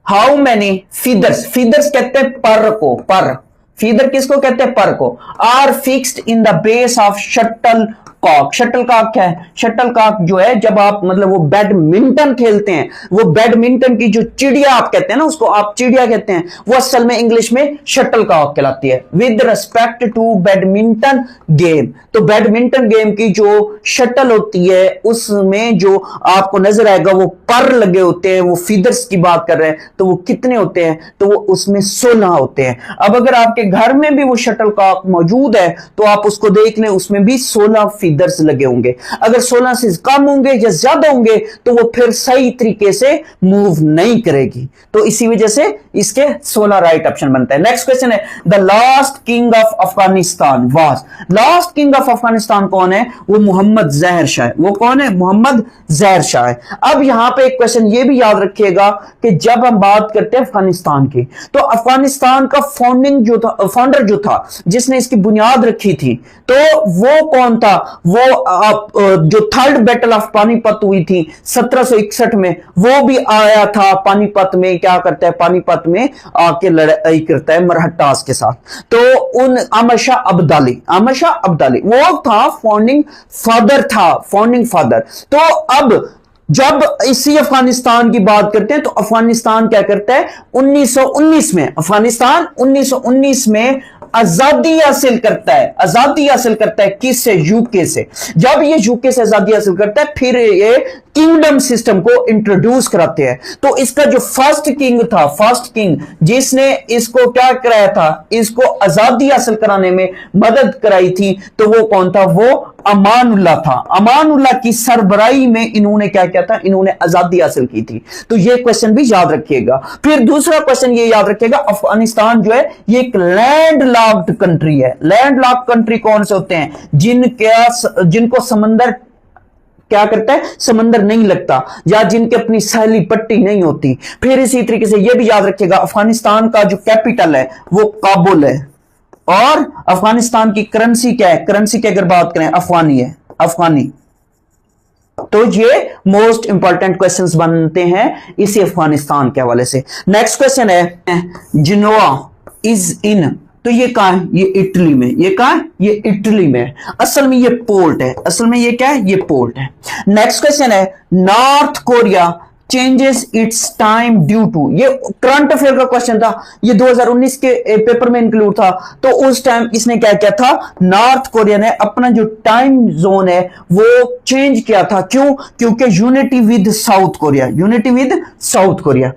How many feathers, feathers कहते हैं पर को, पर फीदर किसको कहते हैं, पर को, are fixed in the base of shuttlecock. Shuttlecock क्या है, शटल कॉक जो है जब आप मतलब वो बैडमिंटन खेलते हैं, वो बैडमिंटन की जो चिड़िया आप कहते हैं ना, उसको आप चिड़िया कहते हैं, वो असल में इंग्लिश में शटल कॉक कहलाती है। With respect to badminton game, तो बैडमिंटन गेम की जो शटल होती है उसमें जो आपको नजर आएगा वो पर लगे होते हैं, वो फीदर्स की बात कर रहे हैं, तो वो कितने होते हैं, तो वो उसमें 16 होते हैं। अब अगर आपके घर में भी वो शटल कॉक मौजूद है तो आप उसको देख लें, उसमें भी 16 फीदर्स लगे होंगे। अगर 16 से कम होंगे या ज्यादा होंगे तो वो फिर सही तरीके से मूव नहीं करेगी, तो इसी वजह से इसके 16 राइट ऑप्शन बनता है। नेक्स्ट क्वेश्चन है, the last king of Afghanistan was, last king of Afghanistan कौन है, वो मोहम्मद जहर शाह है। वो कौन है, मोहम्मद जहर शाह है। अब यहां पे एक क्वेश्चन ये भी याद रखिएगा कि जब हम बात करते हैं अफगानिस्तान की, तो अफगानिस्तान का फाउंडर जो था जिसने इसकी बुनियाद रखी थी, तो वो कौन था, वो जो थर्ड बैटल ऑफ पानीपत हुई थी 1761 में, वो भी आया था पानीपत में, क्या करता है, पानीपत में आके लड़ाई करता है मरहट्टास के साथ। तो उन अहमद शाह अब्दाली वो था फाउंडिंग फादर था, फाउंडिंग फादर। तो अब जब इसी अफगानिस्तान की बात करते हैं तो अफगानिस्तान क्या करता है, 1919 में, अफगानिस्तान 1919 में आजादी हासिल करता है। आजादी हासिल करता है किससे, यूके से। जब ये यूके से आजादी हासिल करता है फिर ये किंगडम सिस्टम को इंट्रोड्यूस कराते हैं। तो इसका जो फर्स्ट किंग था, फर्स्ट किंग जिसने इसको क्या कराया था, इसको आजादी हासिल कराने में मदद कराई थी, तो वो कौन था, वो अमानुल्लाह था। अमानुल्लाह की सरबराही में इन्होंने क्या किया था, इन्होंने आजादी हासिल की थी। तो ये क्वेश्चन भी याद रखिएगा। फिर दूसरा क्वेश्चन ये याद रखिएगा, अफगानिस्तान जो है ये एक लैंड लॉक्ड कंट्री है। लैंड लॉक्ड कंट्री कौन से होते हैं, जिनको समंदर क्या करता है, समंदर नहीं लगता, या जिनके अपनी सैली पट्टी नहीं होती। फिर इसी तरीके से यह भी याद रखिएगा, अफगानिस्तान का जो कैपिटल है वो काबुल है, और अफगानिस्तान की करेंसी क्या है, करेंसी की अगर बात करें अफगानी है, अफगानी। तो ये मोस्ट इंपॉर्टेंट क्वेश्चंस बनते हैं इसी अफगानिस्तान के हवाले से। नेक्स्ट क्वेश्चन है, जिनोवा इज इन, तो ये कहां है, ये इटली में। ये कहां है, ये इटली में। असल में ये पोर्ट है, असल में ये क्या है, ये पोर्ट है। नेक्स्ट क्वेश्चन है, North Korea changes its time due to, ये करंट अफेयर का क्वेश्चन था, ये 2019 के पेपर में इंक्लूड था। तो उस टाइम इसने क्या किया था, नॉर्थ कोरिया ने अपना जो टाइम जोन है वो चेंज किया था। क्यों, क्योंकि unity with south Korea, unity with south Korea.